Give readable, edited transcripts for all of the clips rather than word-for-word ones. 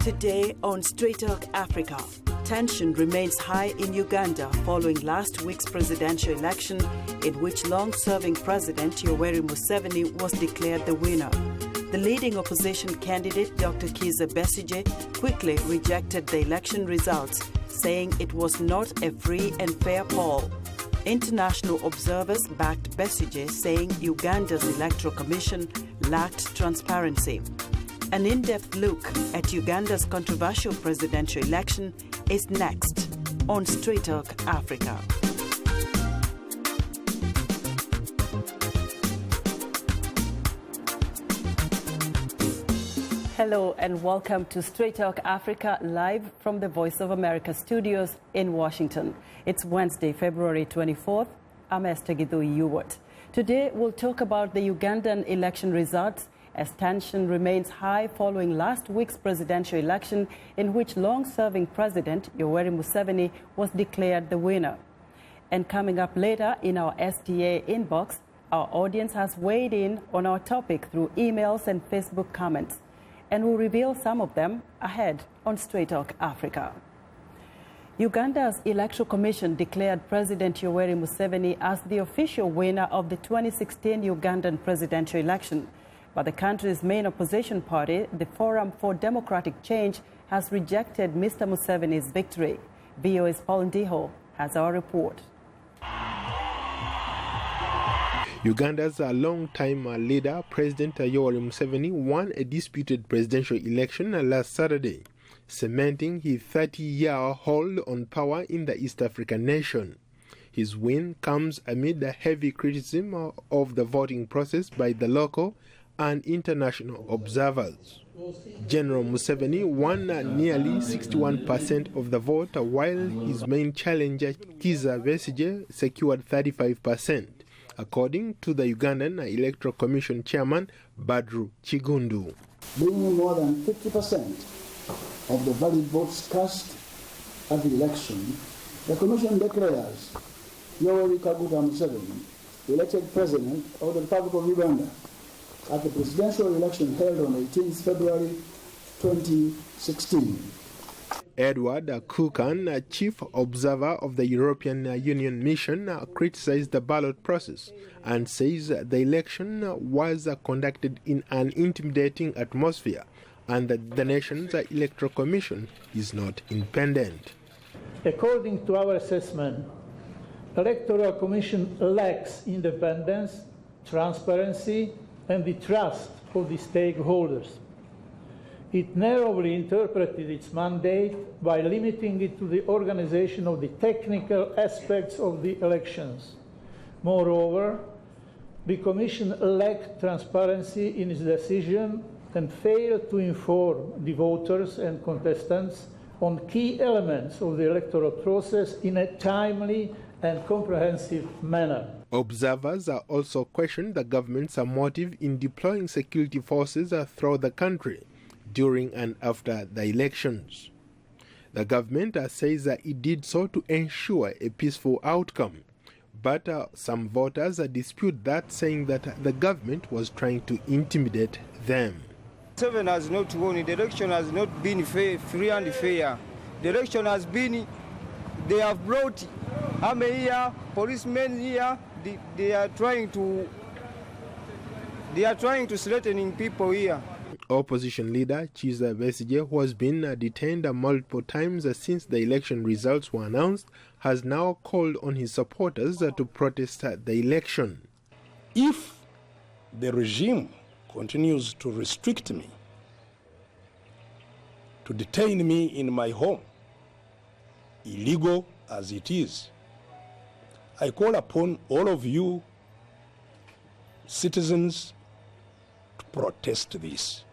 Today on Straight Talk Africa, tension remains high in Uganda following last week's presidential election in which long-serving President Yoweri Museveni was declared the winner. The leading opposition candidate, Dr. Kizza Besigye, quickly rejected the election results, saying it was not a free and fair poll. International observers backed Besigye, saying Uganda's electoral commission lacked transparency. An in-depth look at Uganda's controversial presidential election is next on Straight Talk Africa. Hello and welcome to Straight Talk Africa, live from the Voice of America studios in Washington. It's Wednesday, February 24th. I'm Esther Githui-Ewart. Today we'll talk about the Ugandan election results as tension remains high following last week's presidential election in which long-serving President Yoweri Museveni was declared the winner. And coming up later in our STA inbox, our audience has weighed in on our topic through emails and Facebook comments. And we'll reveal some of them ahead on Straight Talk Africa. Uganda's Electoral Commission declared President Yoweri Museveni as the official winner of the 2016 Ugandan presidential election. But the country's main opposition party, the Forum for Democratic Change, has rejected Mr. Museveni's victory. VOA's Paul Ndiho has our report. Uganda's long-time leader, President Yoweri Museveni, won a disputed presidential election last Saturday, cementing his 30-year hold on power in the East African nation. His win comes amid the heavy criticism of the voting process by the local and international observers. General Museveni won nearly 61% of the vote, while his main challenger, Kizza Besigye, secured 35%. According to the Ugandan Electoral Commission Chairman, Badru Chigundu. Bringing more than 50% of the valid votes cast at the election, the Commission declares Yoweri Museveni elected President of the Republic of Uganda at the presidential election held on 18th February 2016. Edward Kukan, chief observer of the European Union mission, criticized the ballot process and says the election was conducted in an intimidating atmosphere and that the nation's electoral commission is not independent. According to our assessment, the Electoral Commission lacks independence, transparency, and the trust of the stakeholders. It narrowly interpreted its mandate by limiting it to the organization of the technical aspects of the elections. Moreover, the Commission lacked transparency in its decision and failed to inform the voters and contestants on key elements of the electoral process in a timely and comprehensive manner. Observers also questioned the government's motive in deploying security forces throughout the country during and after the elections. The government says that it did so to ensure a peaceful outcome, but some voters dispute that, saying that the government was trying to intimidate them. 7 has not won. The election has not been free and fair. The election has been, they have brought army here, policemen here. They are trying to threatening people here. Opposition leader Kizza Besigye, who has been detained multiple times since the election results were announced, has now called on his supporters to protest the election. If the regime continues to restrict me, to detain me in my home, illegal as it is, I call upon all of you citizens to protest this.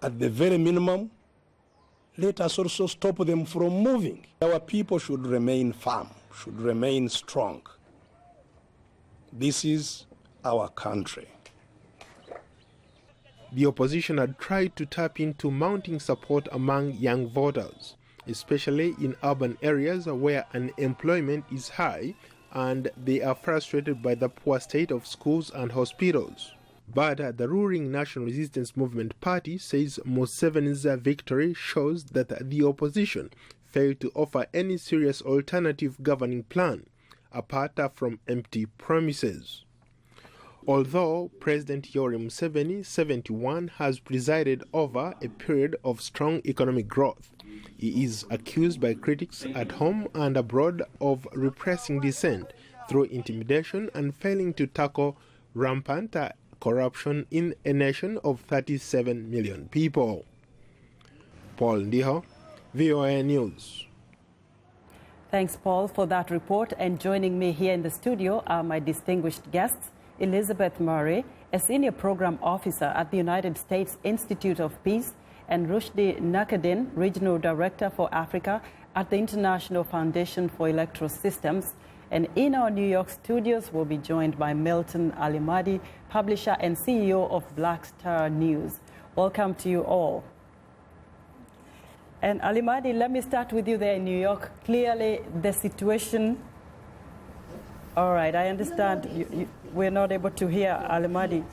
At the very minimum, let us also stop them from moving. Our people should remain firm, should remain strong. This is our country. The opposition had tried to tap into mounting support among young voters, especially in urban areas where unemployment is high and they are frustrated by the poor state of schools and hospitals. But the ruling National Resistance Movement Party says Museveni's victory shows that the opposition failed to offer any serious alternative governing plan, apart from empty promises. Although President Yoweri Museveni, 71, has presided over a period of strong economic growth, he is accused by critics at home and abroad of repressing dissent through intimidation and failing to tackle rampant corruption in a nation of 37 million people. Paul Ndiho, VOA News. Thanks, Paul, for that report. And joining me here in the studio are my distinguished guests, Elizabeth Murray, a senior program officer at the United States Institute of Peace, and Rushdie Nakadin, regional director for Africa at the International Foundation for Electoral Systems. And in our New York studios, we'll be joined by Milton Alimadi, publisher and CEO of Black Star News. Welcome to you all. And Alimadi, let me start with you there in New York. Clearly, the situation... All right, I understand we're not able to hear Alimadi.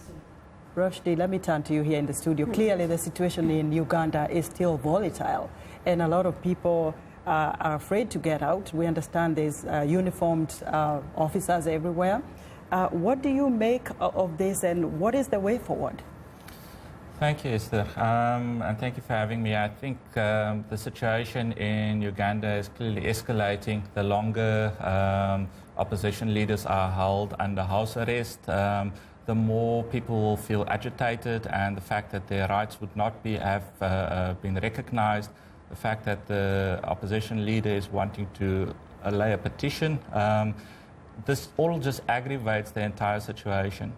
Rushdie, let me turn to you here in the studio. Clearly, the situation in Uganda is still volatile, and a lot of people are afraid to get out. We understand there's uniformed officers everywhere. What do you make of this, and what is the way forward? Thank you, Esther, and thank you for having me. I think the situation in Uganda is clearly escalating. The longer opposition leaders are held under house arrest, the more people will feel agitated, and the fact that their rights would not have been recognized, the fact that the opposition leader is wanting to lay a petition, this all just aggravates the entire situation.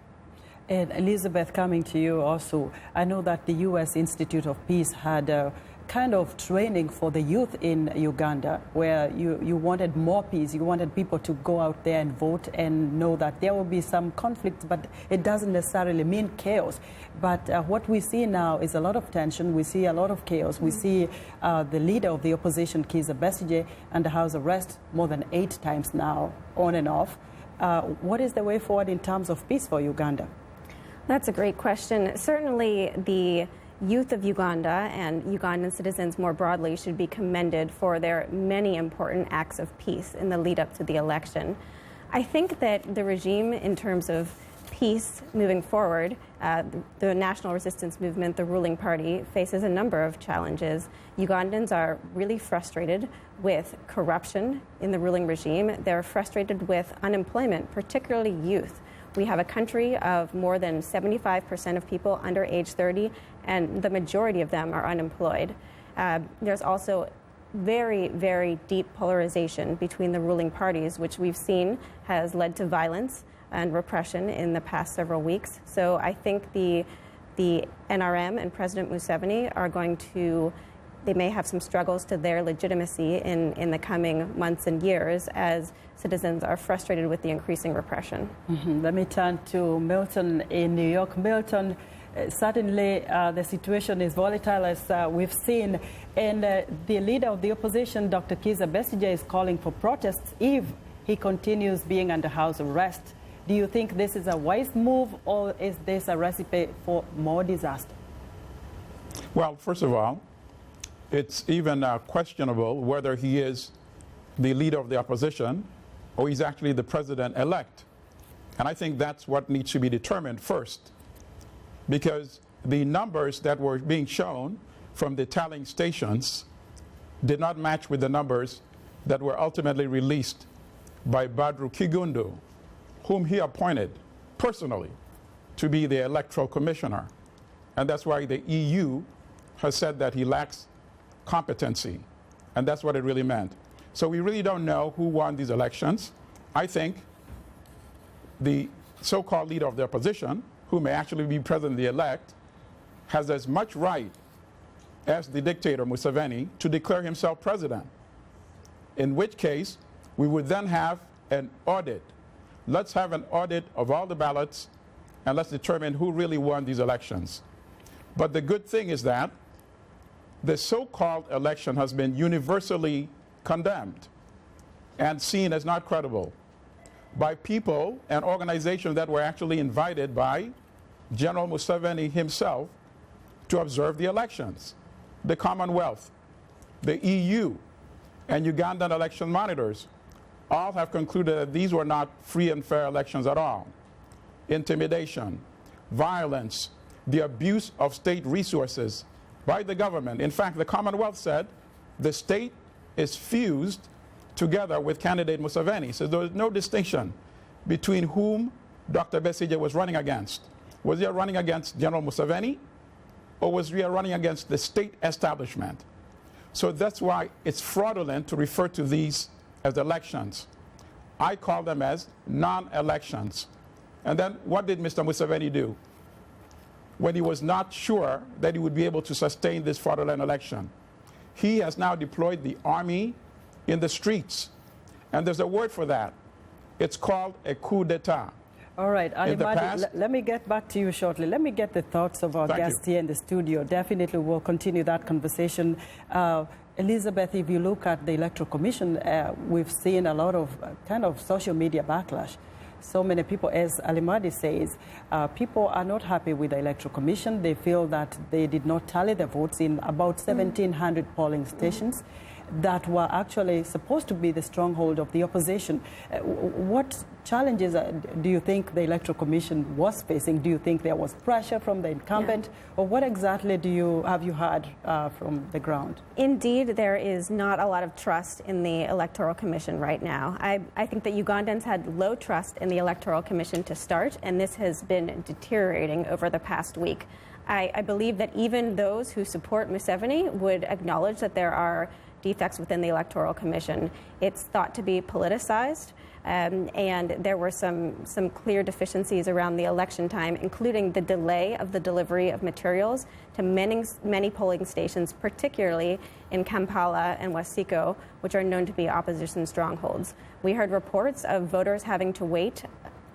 And Elizabeth, coming to you also, I know that the U.S. Institute of Peace had a kind of training for the youth in Uganda, where you wanted more peace, you wanted people to go out there and vote and know that there will be some conflict, but it doesn't necessarily mean chaos. But what we see now is a lot of tension, we see a lot of chaos. We see the leader of the opposition, Kizza Besigye, under house arrest more than 8 times now, on and off. What is the way forward in terms of peace for Uganda? That's a great question. Certainly the youth of Uganda and Ugandan citizens more broadly should be commended for their many important acts of peace in the lead up to the election. I think that the regime, in terms of peace moving forward, the National Resistance Movement, the ruling party, faces a number of challenges. Ugandans are really frustrated with corruption in the ruling regime. They're frustrated with unemployment, particularly youth. We have a country of more than 75% of people under age 30, and the majority of them are unemployed. There's also very, very deep polarization between the ruling parties, which we've seen has led to violence and repression in the past several weeks. So I think the NRM and President Museveni are going to, they may have some struggles to their legitimacy in the coming months and years as citizens are frustrated with the increasing repression. Let me turn to Milton in New York. Milton, certainly the situation is volatile, as we've seen, and the leader of the opposition, Dr. Kizza Besigye, is calling for protests if he continues being under house arrest. Do you think this is a wise move, or is this a recipe for more disaster? Well, first of all, it's even questionable whether he is the leader of the opposition or he's actually the president-elect. And I think that's what needs to be determined first, because the numbers that were being shown from the tallying stations did not match with the numbers that were ultimately released by Badru Kigundu, whom he appointed personally to be the electoral commissioner. And that's why the EU has said that he lacks competency, and that's what it really meant. So we really don't know who won these elections. I think the so-called leader of the opposition, who may actually be president-elect, has as much right as the dictator Museveni to declare himself president, in which case we would then have an audit. Let's have an audit of all the ballots, and let's determine who really won these elections. But the good thing is that the so-called election has been universally condemned and seen as not credible by people and organizations that were actually invited by General Museveni himself to observe the elections. The Commonwealth, the EU, and Ugandan election monitors all have concluded that these were not free and fair elections at all. Intimidation, violence, the abuse of state resources by the government. In fact, the Commonwealth said the state is fused together with candidate Museveni. So there was no distinction between whom Dr. Besigye was running against. Was he running against General Museveni, or was he running against the state establishment? So that's why it's fraudulent to refer to these as elections. I call them as non-elections. And then what did Mr. Museveni do when he was not sure that he would be able to sustain this fraudulent election? He has now deployed the army in the streets. And there's a word for that. It's called a coup d'etat. All right, Alimadi, let me get back to you shortly. Let me get the thoughts of our guests here in the studio. Definitely we'll continue that conversation. Elizabeth, if you look at the Electoral Commission, we've seen a lot of kind of social media backlash. So many people, as Alimadi says, people are not happy with the Electoral Commission. They feel that they did not tally the votes in about 1,700 polling stations that were actually supposed to be the stronghold of the opposition. What challenges do you think the Electoral Commission was facing? Do you think there was pressure from the incumbent? Or what exactly have you heard from the ground? Indeed, there is not a lot of trust in the Electoral Commission right now. I think that Ugandans had low trust in the Electoral Commission to start, and this has been deteriorating over the past week. I believe that even those who support Museveni would acknowledge that there are defects within the Electoral Commission. It's thought to be politicized, and there were some clear deficiencies around the election time, including the delay of the delivery of materials to many polling stations, particularly in Kampala and Wasiko, which are known to be opposition strongholds. We heard reports of voters having to wait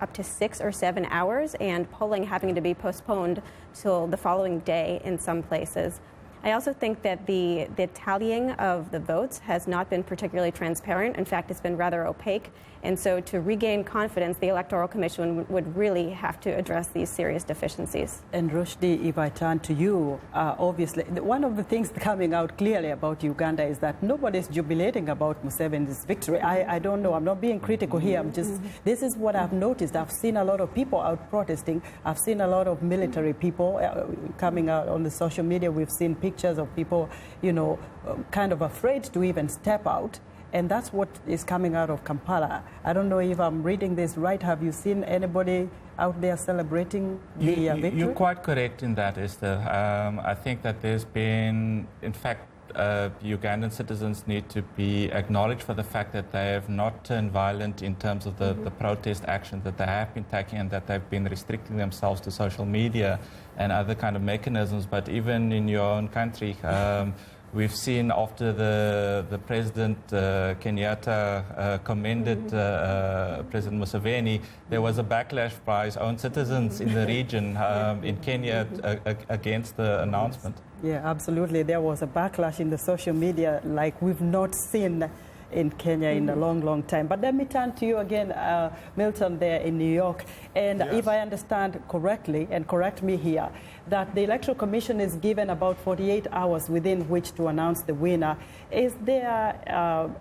up to 6 or 7 hours and polling having to be postponed till the following day in some places. I also think that the tallying of the votes has not been particularly transparent. In fact, it's been rather opaque. And so to regain confidence, the Electoral Commission would really have to address these serious deficiencies. And Rushdie, if I turn to you, obviously, one of the things coming out clearly about Uganda is that nobody's jubilating about Museveni's victory. I don't know. I'm not being critical here. This is what I've noticed. I've seen a lot of people out protesting. I've seen a lot of military people coming out on the social media. We've seen pictures of people, kind of afraid to even step out. And that's what is coming out of Kampala. I don't know if I'm reading this right. Have you seen anybody out there celebrating the victory? You're quite correct in that, Esther. I think that there's been, in fact, Ugandan citizens need to be acknowledged for the fact that they have not turned violent in terms of the protest action that they have been taking, and that they've been restricting themselves to social media and other kind of mechanisms. But even in your own country, we've seen after the President Kenyatta commended President Museveni, there was a backlash by his own citizens in the region in Kenya against the announcement. Yeah, absolutely. There was a backlash in the social media like we've not seen in Kenya in a long, long time. But let me turn to you again, Milton, there in New York. And if I understand correctly, and correct me here, that the Electoral Commission is given about 48 hours within which to announce the winner. Is there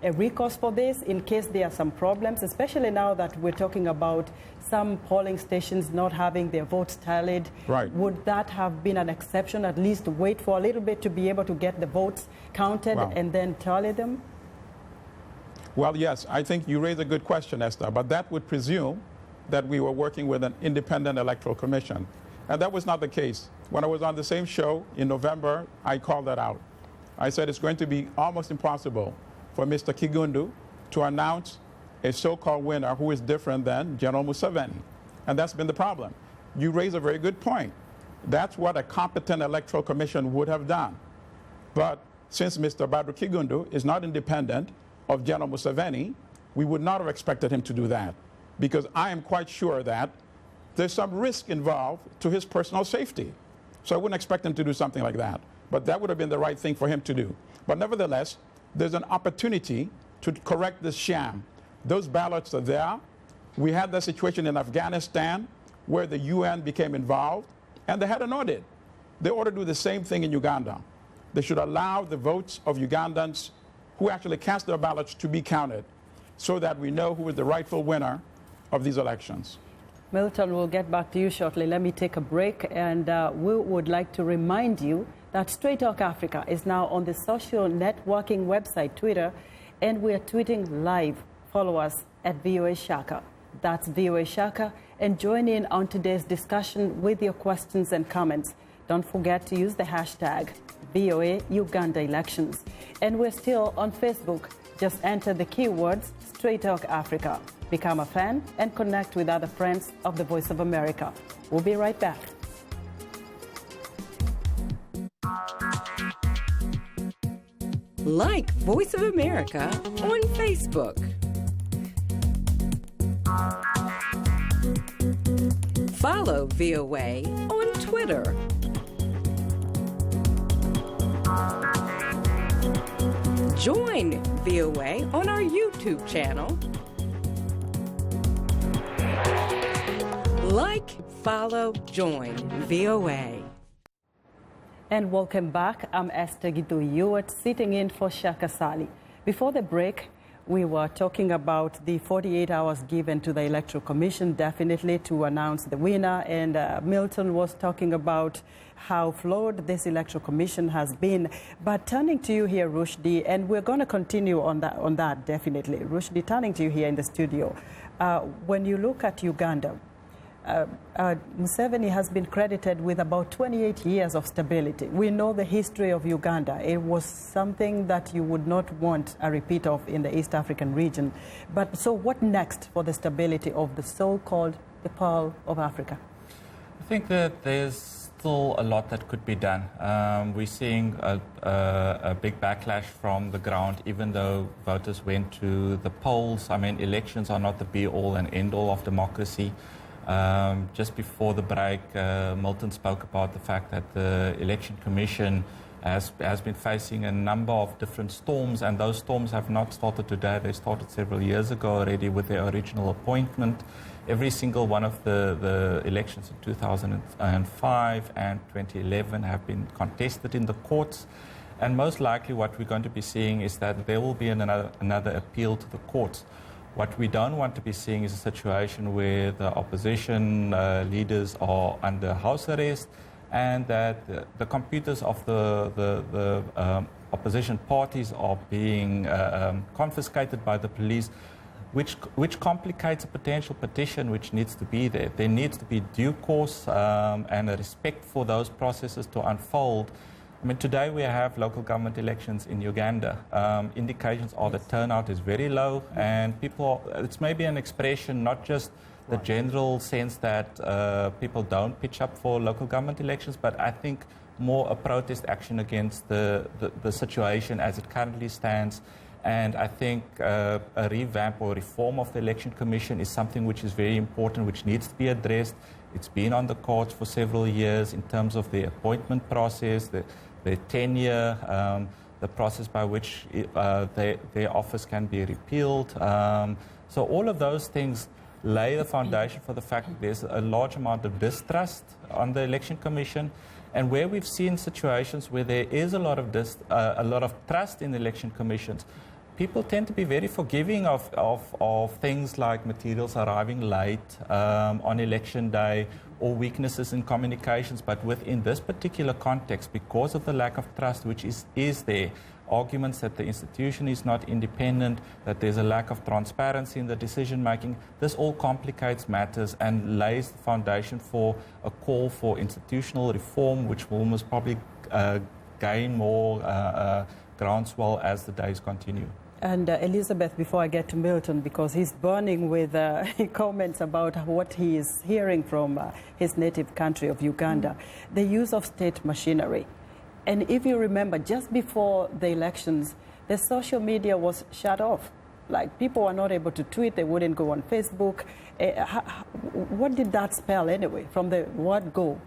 a recourse for this in case there are some problems, especially now that we're talking about some polling stations not having their votes tallied? Right. Would that have been an exception, at least wait for a little bit to be able to get the votes counted and then tally them? Well, yes, I think you raise a good question, Esther, but that would presume that we were working with an independent electoral commission. And that was not the case. When I was on the same show in November, I called that out. I said it's going to be almost impossible for Mr. Kigundu to announce a so-called winner who is different than General Museveni. And that's been the problem. You raise a very good point. That's what a competent electoral commission would have done. But since Mr. Badru Kigundu is not independent of General Museveni, we would not have expected him to do that, because I am quite sure that there's some risk involved to his personal safety. So I wouldn't expect him to do something like that. But that would have been the right thing for him to do. But nevertheless, there's an opportunity to correct this sham. Those ballots are there. We had the situation in Afghanistan where the UN became involved And they had an audit. They ought to do the same thing in Uganda. They should allow the votes of Ugandans who actually cast their ballots to be counted so that we know who is the rightful winner of these elections. Milton, we'll get back to you shortly. Let me take a break, and we would like to remind you that Straight Talk Africa is now on the social networking website, Twitter, and we are tweeting live. Follow us at VOA Shaka. That's VOA Shaka, and join in on today's discussion with your questions and comments. Don't forget to use the hashtag VOA Uganda Elections. And we're still on Facebook. Just enter the keywords Straight Talk Africa. Become a fan and connect with other friends of the Voice of America. We'll be right back. Like Voice of America on Facebook. Follow VOA on Twitter. Join VOA on our YouTube channel. Like, follow, join VOA. And welcome back. I'm Esther Gitu-Ewart, sitting in for Shaka Ssali. Before the break, we were talking about the 48 hours given to the Electoral Commission, definitely to announce the winner. And Milton was talking about how flawed this Electoral Commission has been. But turning to you here, Rushdie, and we're going to continue on that definitely. Rushdie, turning to you here in the studio. When you look at Uganda, Museveni has been credited with about 28 years of stability. We know the history of Uganda. It was something that you would not want a repeat of in the East African region. But so what next for the stability of the so-called the Pearl of Africa? I think that there's still a lot that could be done. We're seeing a big backlash from the ground, even though voters went to the polls. I mean, elections are not the be-all and end-all of democracy. Just before the break, Milton spoke about the fact that the Election Commission has been facing a number of different storms, and those storms have not started today. They started several years ago already with their original appointment. Every single one of the elections in 2005 and 2011 have been contested in the courts. And most likely what we're going to be seeing is that there will be another appeal to the courts. What we don't want to be seeing is a situation where the opposition leaders are under house arrest and that the computers of the opposition parties are being confiscated by the police, which complicates a potential petition which needs to be there. There needs to be due course and a respect for those processes to unfold. I mean, today we have local government elections in Uganda. Indications are the turnout is very low, and it's maybe an expression, not just the general sense that people don't pitch up for local government elections, but I think more a protest action against the situation as it currently stands. And I think a revamp or reform of the Election Commission is something which is very important, which needs to be addressed. It's been on the courts for several years in terms of the appointment process, their tenure, the process by which their office can be repealed. So all of those things lay the foundation for the fact that there's a large amount of distrust on the Election Commission. And where we've seen situations where there is a lot of trust in election commissions, people tend to be very forgiving of things like materials arriving late on election day or weaknesses in communications. But within this particular context, because of the lack of trust which is there, arguments that the institution is not independent, that there's a lack of transparency in the decision making, this all complicates matters and lays the foundation for a call for institutional reform, which will most probably gain more groundswell as the days continue. And Elizabeth, before I get to Milton, because he's burning with comments about what he is hearing from his native country of Uganda, the use of state machinery. And if you remember, just before the elections, the social media was shut off. Like, people were not able to tweet, they wouldn't go on Facebook. What did that spell anyway, from the word go?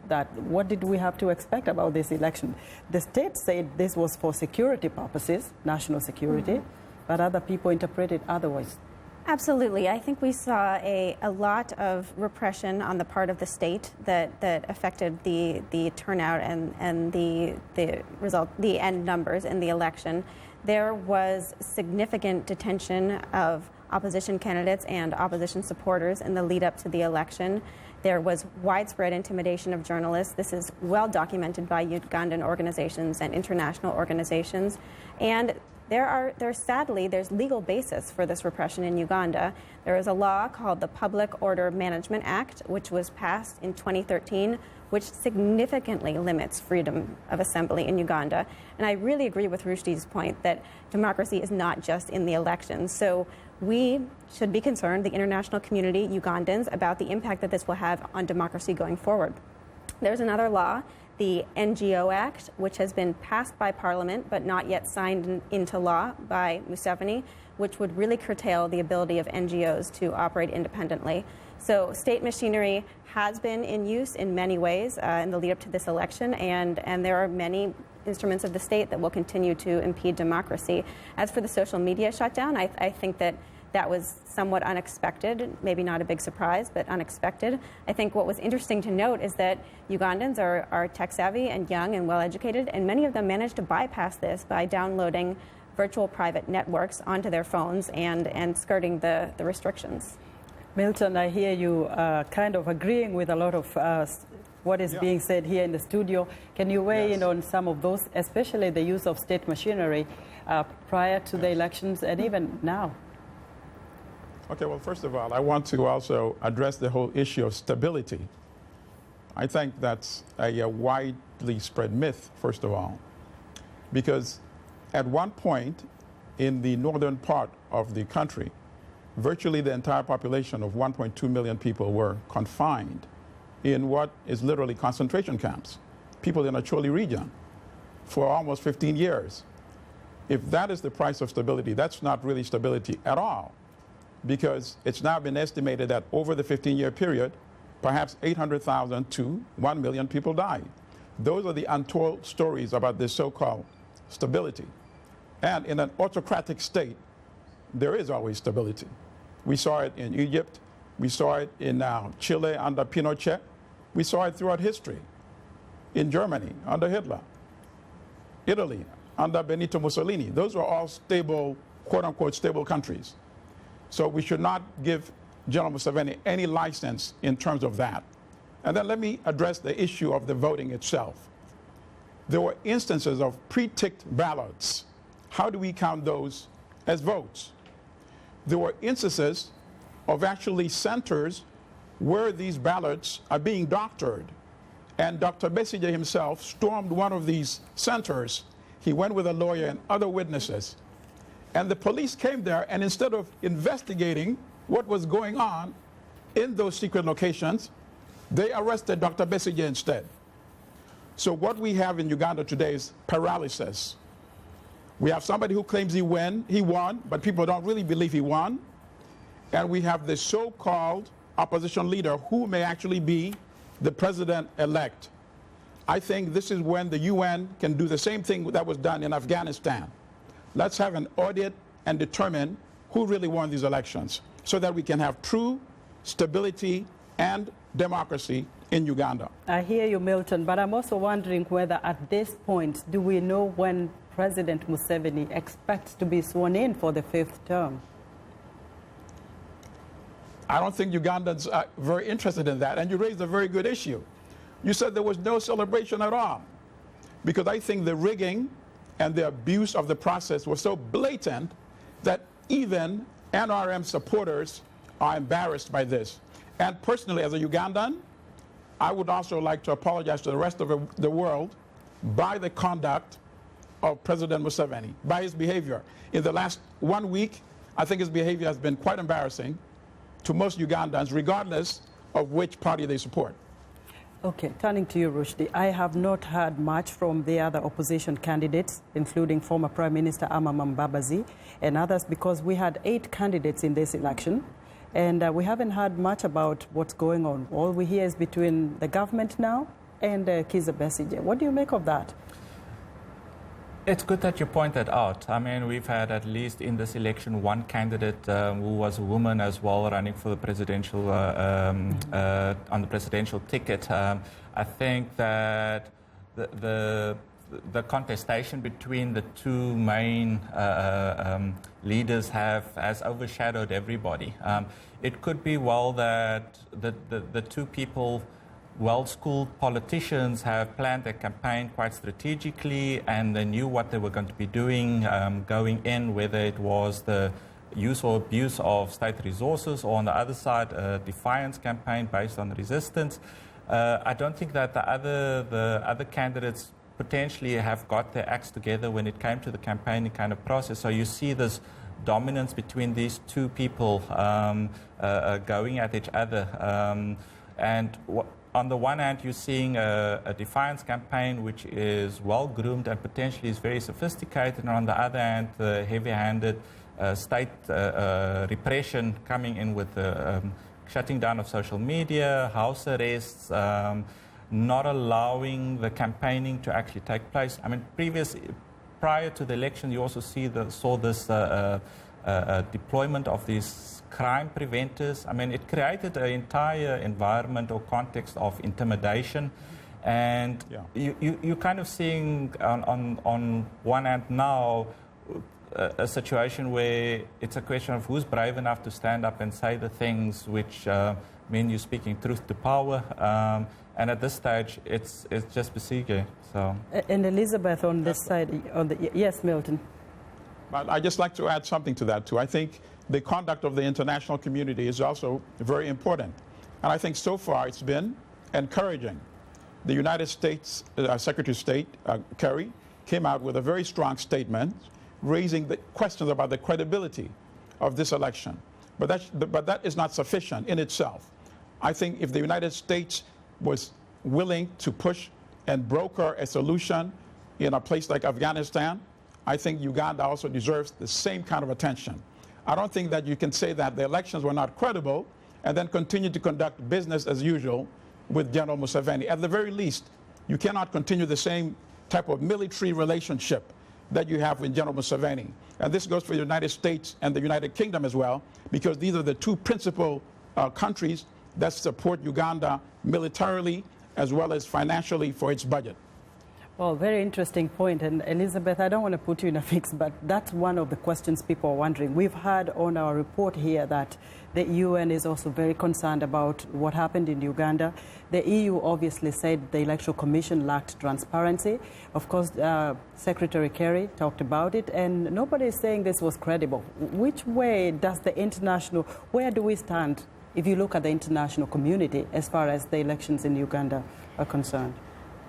What did we have to expect about this election? The state said this was for security purposes, national security, but other people interpret it otherwise. Absolutely. I think we saw a lot of repression on the part of the state that affected the turnout and the end numbers in the election. There was significant detention of opposition candidates and opposition supporters in the lead up to the election. There was widespread intimidation of journalists. This is well documented by Ugandan organizations and international organizations. And there's legal basis for this repression in Uganda. There is a law called the Public Order Management Act, which was passed in 2013, which significantly limits freedom of assembly in Uganda. And I really agree with Rushdi's point that democracy is not just in the elections. So we should be concerned, the international community, Ugandans, about the impact that this will have on democracy going forward. There's another law, the NGO Act, which has been passed by Parliament but not yet signed into law by Museveni, which would really curtail the ability of NGOs to operate independently. So state machinery has been in use in many ways in the lead up to this election, and there are many instruments of the state that will continue to impede democracy. As for the social media shutdown, I think that was somewhat unexpected, maybe not a big surprise, but unexpected. I think what was interesting to note is that Ugandans are tech-savvy and young and well-educated, and many of them managed to bypass this by downloading virtual private networks onto their phones and skirting the restrictions. Milton, I hear you kind of agreeing with a lot of what is being said here in the studio. Can you weigh in on some of those, especially the use of state machinery prior to the elections and even now? Okay, well, first of all, I want to also address the whole issue of stability. I think that's a widely spread myth, first of all, because at one point in the northern part of the country, virtually the entire population of 1.2 million people were confined in what is literally concentration camps, people in Acholi region, for almost 15 years. If that is the price of stability, that's not really stability at all, because it's now been estimated that over the 15-year period, perhaps 800,000 to 1 million people died. Those are the untold stories about this so-called stability. And in an autocratic state, there is always stability. We saw it in Egypt. We saw it in Chile under Pinochet. We saw it throughout history. In Germany under Hitler. Italy under Benito Mussolini. Those were all stable, quote-unquote, stable countries. So we should not give General Museveni any license in terms of that. And then let me address the issue of the voting itself. There were instances of pre-ticked ballots. How do we count those as votes? There were instances of actually centers where these ballots are being doctored. And Dr. Besigye himself stormed one of these centers. He went with a lawyer and other witnesses. And the police came there, and instead of investigating what was going on in those secret locations, they arrested Dr. Besigye instead. So what we have in Uganda today is paralysis. We have somebody who claims he won, but people don't really believe he won. And we have the so-called opposition leader who may actually be the president-elect. I think this is when the UN can do the same thing that was done in Afghanistan. Let's have an audit and determine who really won these elections so that we can have true stability and democracy in Uganda. I hear you, Milton, but I'm also wondering whether at this point, do we know when President Museveni expects to be sworn in for the 5th term? I don't think Ugandans are very interested in that, and you raised a very good issue. You said there was no celebration at all, because I think the rigging and the abuse of the process was so blatant that even NRM supporters are embarrassed by this. And personally, as a Ugandan, I would also like to apologize to the rest of the world by the conduct of President Museveni, by his behavior. In the last 1 week, I think his behavior has been quite embarrassing to most Ugandans, regardless of which party they support. Okay, turning to you, Rushdi, I have not heard much from the other opposition candidates, including former Prime Minister Amama Mbabazi and others, because we had 8 candidates in this election, and we haven't heard much about what's going on. All we hear is between the government now and Kizza Besigye. What do you make of that? It's good that you point that out. I mean, we've had, at least in this election, one candidate who was a woman as well, running for the presidential on the presidential ticket. I think that the contestation between the two main leaders has overshadowed everybody. It could be well that the two people, well-schooled politicians, have planned their campaign quite strategically, and they knew what they were going to be doing going in, whether it was the use or abuse of state resources, or on the other side, a defiance campaign based on resistance. I don't think that the other candidates potentially have got their acts together when it came to the campaigning kind of process. So you see this dominance between these two people going at each other. On the one hand, you're seeing a defiance campaign which is well-groomed and potentially is very sophisticated, and on the other hand, the heavy-handed state repression coming in with the shutting down of social media, house arrests, not allowing the campaigning to actually take place. I mean, prior to the election, you also saw this deployment of these crime preventers. I mean, it created an entire environment or context of intimidation. And you're kind of seeing on one hand now a situation where it's a question of who's brave enough to stand up and say the things which mean you're speaking truth to power. And at this stage, it's just besieging. So. And Elizabeth, on this side, yes, Milton. But I'd just like to add something to that, too. I think the conduct of the international community is also very important. And I think so far it's been encouraging. The United States Secretary of State, Kerry, came out with a very strong statement raising the questions about the credibility of this election. But that is not sufficient in itself. I think if the United States was willing to push and broker a solution in a place like Afghanistan, I think Uganda also deserves the same kind of attention. I don't think that you can say that the elections were not credible and then continue to conduct business as usual with General Museveni. At the very least, you cannot continue the same type of military relationship that you have with General Museveni. And this goes for the United States and the United Kingdom as well, because these are the two principal countries that support Uganda militarily as well as financially for its budget. Well, very interesting point. And Elizabeth, I don't want to put you in a fix, but that's one of the questions people are wondering. We've heard on our report here that the UN is also very concerned about what happened in Uganda. The EU obviously said the Electoral Commission lacked transparency. Of course, Secretary Kerry talked about it, and nobody is saying this was credible. Which way does where do we stand if you look at the international community as far as the elections in Uganda are concerned?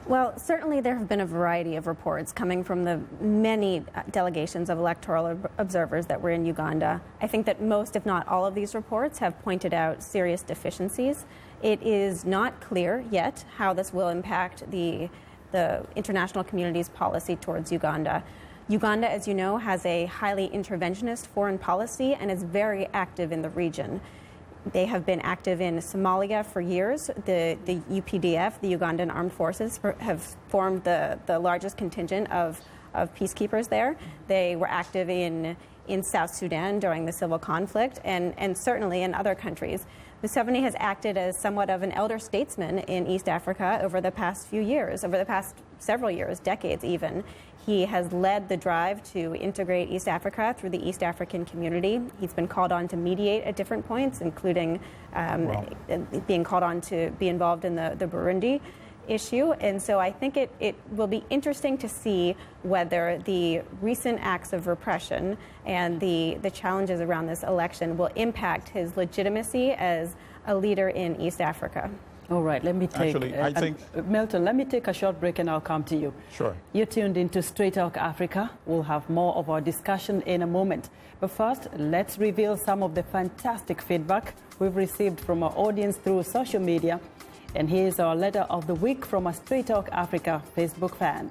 Well, certainly there have been a variety of reports coming from the many delegations of electoral observers that were in Uganda. I think that most, if not all of these reports have pointed out serious deficiencies. It is not clear yet how this will impact the international community's policy towards Uganda. Uganda, as you know, has a highly interventionist foreign policy and is very active in the region. They have been active in Somalia for years. The UPDF, the Ugandan Armed Forces, have formed the largest contingent of peacekeepers there. They were active in South Sudan during the civil conflict and certainly in other countries. Museveni has acted as somewhat of an elder statesman in East Africa over the past few years, over the past several years, decades even. He has led the drive to integrate East Africa through the East African community. He's been called on to mediate at different points, including being called on to be involved in the Burundi issue. And so I think it will be interesting to see whether the recent acts of repression and the challenges around this election will impact his legitimacy as a leader in East Africa. All right, let me take... Actually, Milton, let me take a short break and I'll come to you. Sure. You're tuned into Straight Talk Africa. We'll have more of our discussion in a moment. But first, let's reveal some of the fantastic feedback we've received from our audience through social media. And here's our letter of the week from a Straight Talk Africa Facebook fan.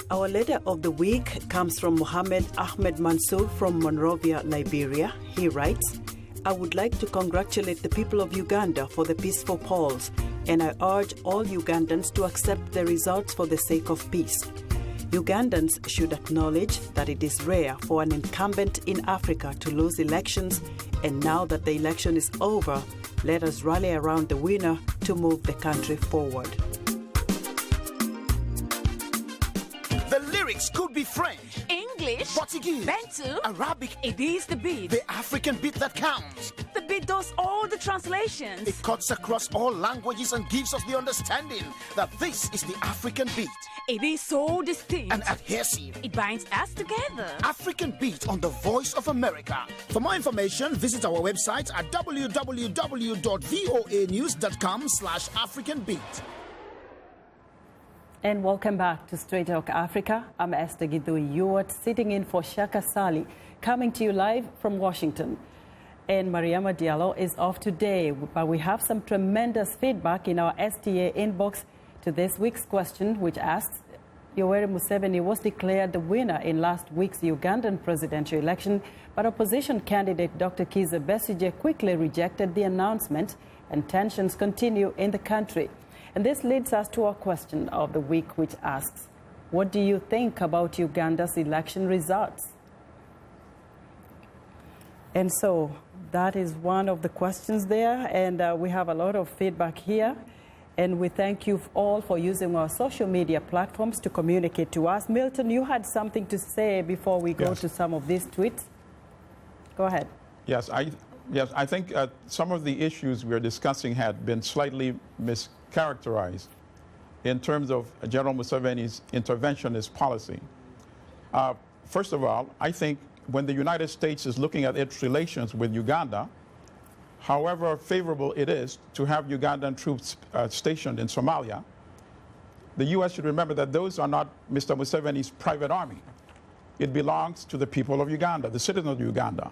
Our letter of the week comes from Mohammed Ahmed Mansour from Monrovia, Liberia. He writes, I would like to congratulate the people of Uganda for the peaceful polls, and I urge all Ugandans to accept the results for the sake of peace. Ugandans should acknowledge that it is rare for an incumbent in Africa to lose elections, and now that the election is over, let us rally around the winner to move the country forward. The lyrics could be French, English, Portuguese, Bantu, Arabic. It is the beat. The African beat that counts. The beat does all the translations. It cuts across all languages and gives us the understanding that this is the African beat. It is so distinct and adhesive. It binds us together. African beat on the Voice of America. For more information, visit our website at www.voanews.com/AfricanBeat. And welcome back to Straight Talk Africa. I'm Esther Githui-Ewart, sitting in for Shaka Ssali, coming to you live from Washington. And Mariama Diallo is off today, but we have some tremendous feedback in our STA inbox to this week's question, which asks, Yoweri Museveni was declared the winner in last week's Ugandan presidential election, but opposition candidate Dr. Kizza Besigye quickly rejected the announcement, and tensions continue in the country. And this leads us to our question of the week, which asks, what do you think about Uganda's election results? And so that is one of the questions there, and we have a lot of feedback here. And we thank you all for using our social media platforms to communicate to us. Milton, you had something to say before we go to some of these tweets. Go ahead. Yes, I think some of the issues we're discussing had been slightly mischaracterized in terms of General Museveni's interventionist policy. First of all, I think when the United States is looking at its relations with Uganda, however favorable it is to have Ugandan troops stationed in Somalia, the U.S. should remember that those are not Mr. Museveni's private army. It belongs to the people of Uganda, the citizens of Uganda.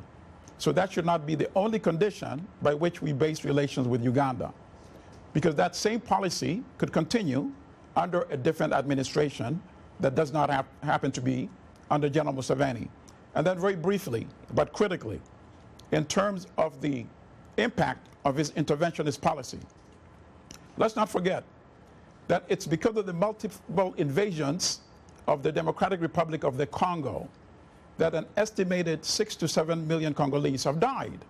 So that should not be the only condition by which we base relations with Uganda, because that same policy could continue under a different administration that does not happen to be under General Museveni. And then very briefly, but critically, in terms of the impact of his interventionist policy, let's not forget that it's because of the multiple invasions of the Democratic Republic of the Congo that an estimated 6 to 7 million Congolese have died.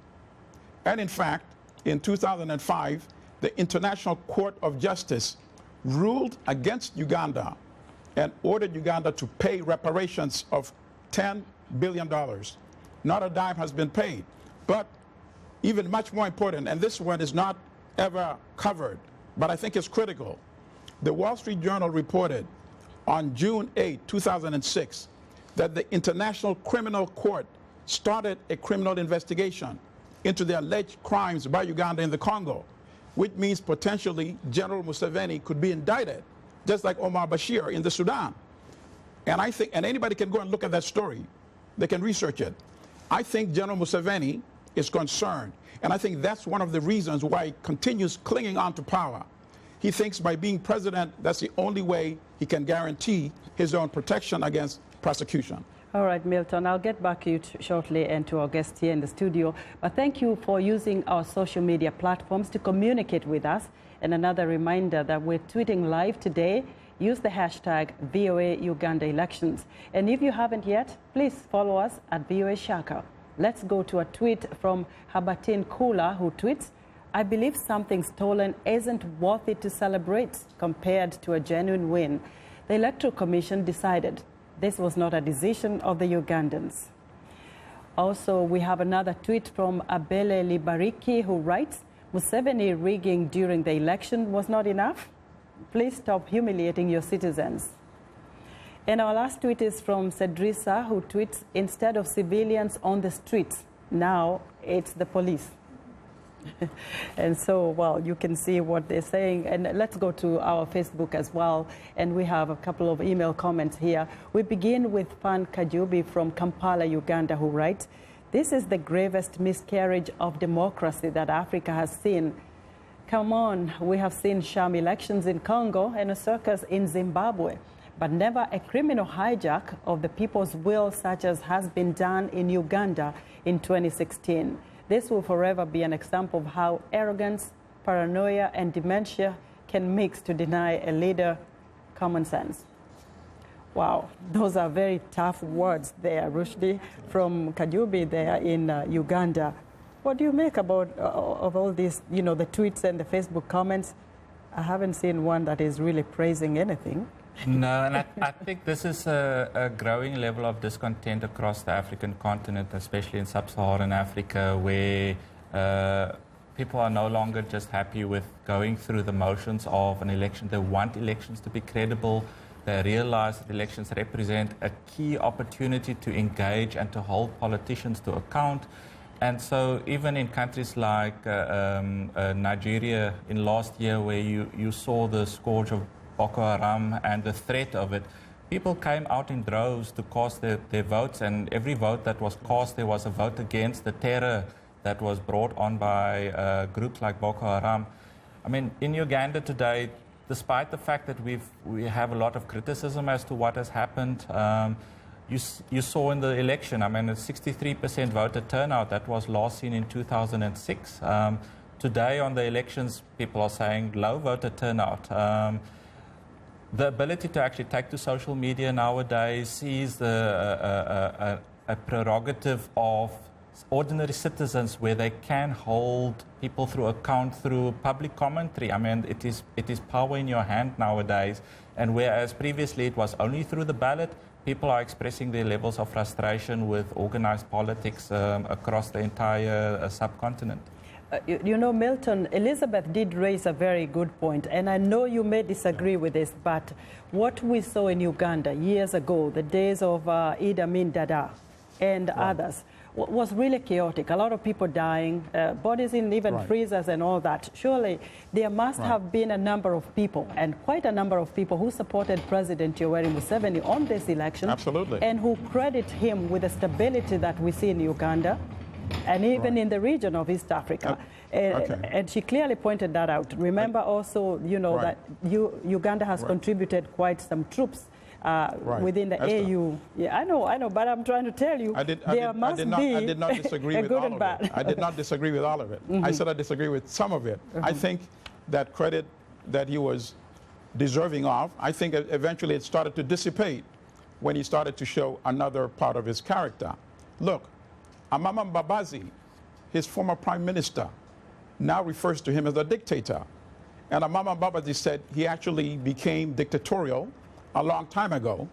And in fact, in 2005, the International Court of Justice ruled against Uganda and ordered Uganda to pay reparations of $10 billion. Not a dime has been paid. But even much more important, and this one is not ever covered, but I think it's critical, the Wall Street Journal reported on June 8, 2006, that the International Criminal Court started a criminal investigation into the alleged crimes by Uganda in the Congo, which means potentially General Museveni could be indicted, just like Omar Bashir in the Sudan. And I think, and anybody can go and look at that story, they can research it. I think General Museveni is concerned, and I think that's one of the reasons why he continues clinging on to power. He thinks by being president, that's the only way he can guarantee his own protection against prosecution. All right, Milton, I'll get back to you shortly and to our guests here in the studio. But thank you for using our social media platforms to communicate with us. And another reminder that we're tweeting live today. Use the hashtag VOA Uganda Elections. And if you haven't yet, please follow us at VOA Shaka. Let's go to a tweet from Habatin Kula, who tweets, I believe something stolen isn't worth it to celebrate compared to a genuine win. The Electoral Commission decided this was not a decision of the Ugandans. Also, we have another tweet from Abele Libariki, who writes, Museveni rigging during the election was not enough. Please stop humiliating your citizens. And our last tweet is from Cedrisa, who tweets, instead of civilians on the streets, now it's the police. And so, well, you can see what they're saying. And let's go to our Facebook as well. And we have a couple of email comments here. We begin with Fan Kajubi from Kampala, Uganda, who writes, this is the gravest miscarriage of democracy that Africa has seen. Come on, we have seen sham elections in Congo and a circus in Zimbabwe, but never a criminal hijack of the people's will such as has been done in Uganda in 2016. This will forever be an example of how arrogance, paranoia, and dementia can mix to deny a leader common sense. Wow, those are very tough words there, Rushdie, from Kajubi there in Uganda. What do you make about of all these, the tweets and the Facebook comments? I haven't seen one that is really praising anything. No, and I think this is a growing level of discontent across the African continent, especially in sub-Saharan Africa, where people are no longer just happy with going through the motions of an election. They want elections to be credible. They realize that elections represent a key opportunity to engage and to hold politicians to account. And so even in countries like Nigeria in last year, where you saw the scourge of Boko Haram and the threat of it, people came out in droves to cast their votes, and every vote that was cast, there was a vote against the terror that was brought on by groups like Boko Haram. I mean, in Uganda today, despite the fact that we have a lot of criticism as to what has happened, you saw in the election, I mean, a 63% voter turnout. That was last seen in 2006. Today on the elections, people are saying low voter turnout. The ability to actually take to social media nowadays is a prerogative of ordinary citizens, where they can hold people through account through public commentary. I mean, it is power in your hand nowadays. And whereas previously it was only through the ballot, people are expressing their levels of frustration with organized politics across the entire subcontinent. Milton, Elizabeth did raise a very good point, and I know you may disagree with this, but what we saw in Uganda years ago, the days of Idi Amin Dada and others, was really chaotic. A lot of people dying, bodies in even freezers and all that. Surely there must have been a number of people, and quite a number of people, who supported President Yoweri Museveni on this election. Absolutely. And who credit him with the stability that we see in Uganda and even in the region of East Africa. And she clearly pointed that out. Remember also, that Uganda has contributed quite some troops within the AU. Yeah, I know, but I'm trying to tell you, I did not disagree with all of it. I did not disagree with all of it. I said I disagree with some of it. I think that credit that he was deserving of, I think eventually it started to dissipate when he started to show another part of his character. Look, Amama Mbabazi, his former prime minister, now refers to him as a dictator. And Amama Mbabazi said he actually became dictatorial a long time ago,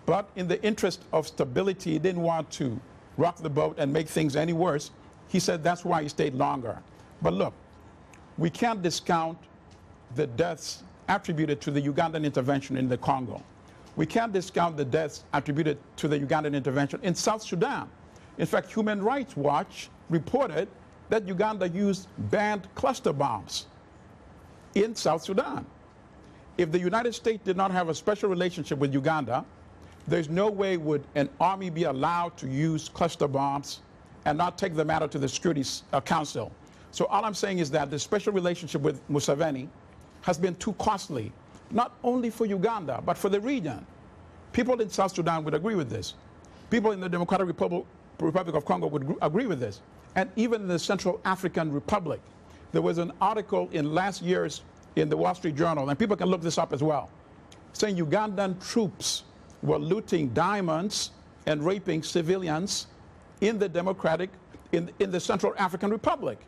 but in the interest of stability, he didn't want to rock the boat and make things any worse. He said that's why he stayed longer. But look, we can't discount the deaths attributed to the Ugandan intervention in the Congo. We can't discount the deaths attributed to the Ugandan intervention in South Sudan. In fact, Human Rights Watch reported that Uganda used banned cluster bombs in South Sudan. If the United States did not have a special relationship with Uganda, there's no way would an army be allowed to use cluster bombs and not take the matter to the Security Council. So all I'm saying is that the special relationship with Museveni has been too costly, not only for Uganda, but for the region. People in South Sudan would agree with this. People in the Democratic Republic of Congo would agree with this. And even in the Central African Republic, there was an article in last year's in the Wall Street Journal, and people can look this up as well, saying Ugandan troops were looting diamonds and raping civilians in the in the Central African Republic.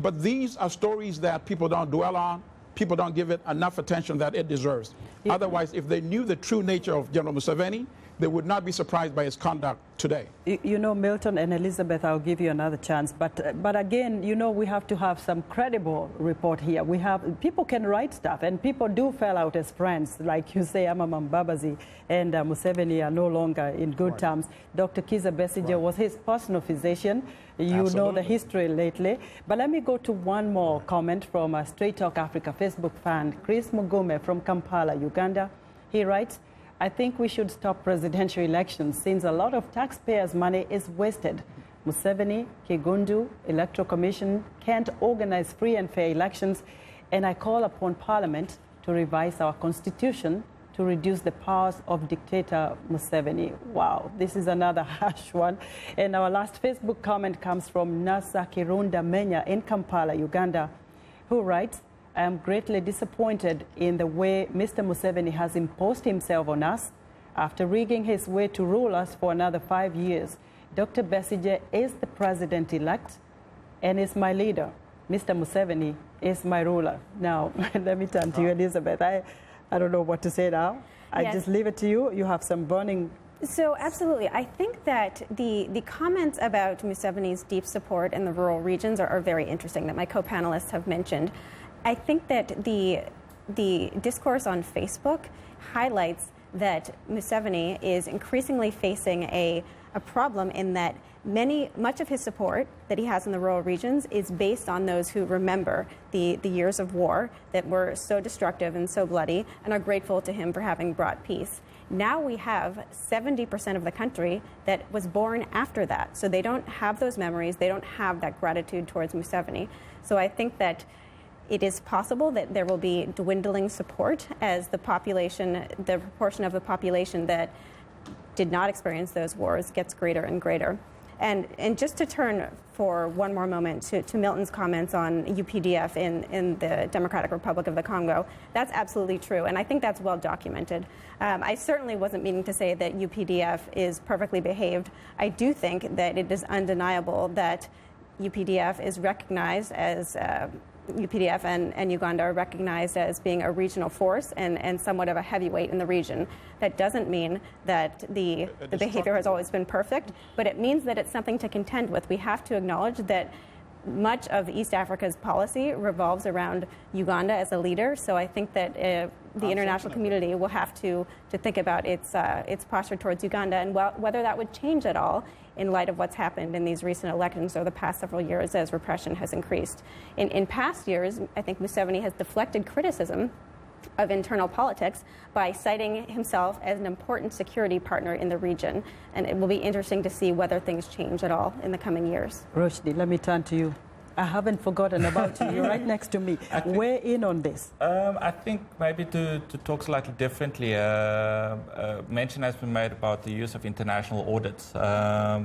But these are stories that people don't dwell on. People don't give it enough attention that it deserves. Otherwise, if they knew the true nature of General Museveni, they would not be surprised by his conduct today. Milton and Elizabeth, I'll give you another chance. But again, we have to have some credible report here. People can write stuff, and people do fell out as friends. Like you say, Amama Mbabazi and Museveni are no longer in good terms. Dr. Kizza Besigye was his personal physician. You know the history lately. But let me go to one more comment from a Straight Talk Africa Facebook fan, Chris Mugume from Kampala, Uganda. He writes, I think we should stop presidential elections since a lot of taxpayers' money is wasted. Museveni, Kigundu, Electoral Commission can't organize free and fair elections, and I call upon Parliament to revise our constitution to reduce the powers of dictator Museveni. Wow, this is another harsh one. And our last Facebook comment comes from Nasa Kirunda Menya in Kampala, Uganda, who writes, I am greatly disappointed in the way Mr. Museveni has imposed himself on us. After rigging his way to rule us for another 5 years, Dr. Besigye is the president-elect and is my leader. Mr. Museveni is my ruler. Now, let me turn to you, Elizabeth. I don't know what to say now. I just leave it to you. You have some burning... So absolutely. I think that the comments about Museveni's deep support in the rural regions are very interesting, that my co-panelists have mentioned. I think that the discourse on Facebook highlights that Museveni is increasingly facing a problem in that much of his support that he has in the rural regions is based on those who remember the years of war that were so destructive and so bloody and are grateful to him for having brought peace. Now we have 70% of the country that was born after that. So they don't have those memories. They don't have that gratitude towards Museveni. So I think that it is possible that there will be dwindling support as the proportion of the population that did not experience those wars gets greater and greater. And just to turn for one more moment to Milton's comments on UPDF in the Democratic Republic of the Congo, that's absolutely true, and I think that's well documented. I certainly wasn't meaning to say that UPDF is perfectly behaved. I do think that it is undeniable that UPDF is recognized as UPDF and Uganda are recognized as being a regional force and somewhat of a heavyweight in the region. That doesn't mean that the behavior has always been perfect, but it means that it's something to contend with. We have to acknowledge that much of East Africa's policy revolves around Uganda as a leader, so I think that the international community will have to think about its posture towards Uganda and whether that would change at all in light of what's happened in these recent elections over the past several years as repression has increased. In past years, I think Museveni has deflected criticism of internal politics by citing himself as an important security partner in the region. And it will be interesting to see whether things change at all in the coming years. Roshdi, let me turn to you. I haven't forgotten about you. You're right next to me. Weigh in on this. I think maybe to talk slightly differently, mention has been made about the use of international audits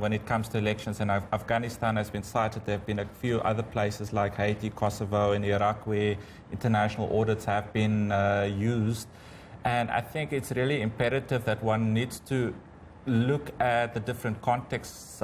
when it comes to elections, and Afghanistan has been cited. There have been a few other places like Haiti, Kosovo, and Iraq where international audits have been used. And I think it's really imperative that one needs to look at the different contexts.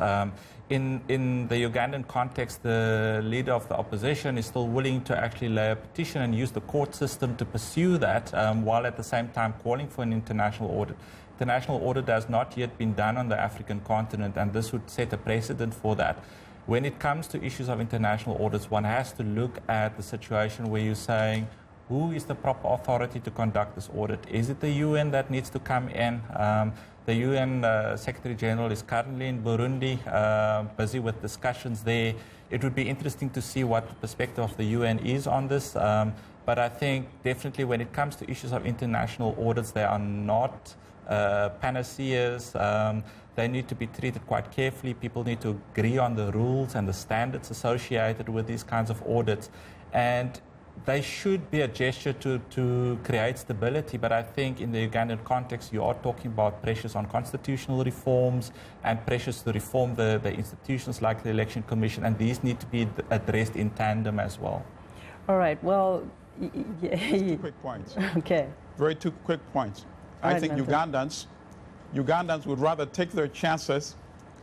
In the Ugandan context, the leader of the opposition is still willing to actually lay a petition and use the court system to pursue that, while at the same time calling for an international audit. International audit has not yet been done on the African continent, and this would set a precedent for that. When it comes to issues of international audits, one has to look at the situation where you're saying, who is the proper authority to conduct this audit? Is it the UN that needs to come in? The UN Secretary General is currently in Burundi, busy with discussions there. It would be interesting to see what the perspective of the UN is on this. But I think definitely when it comes to issues of international audits, they are not panaceas. They need to be treated quite carefully. People need to agree on the rules and the standards associated with these kinds of audits. And they should be a gesture to create stability, but I think in the Ugandan context, you are talking about pressures on constitutional reforms and pressures to reform the institutions like the Election Commission, and these need to be addressed in tandem as well. All right, well... Just 2 quick points. Okay. Very 2 quick points. I think Ugandans would rather take their chances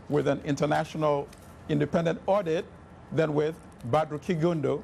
with an international independent audit than with Badru Kigundo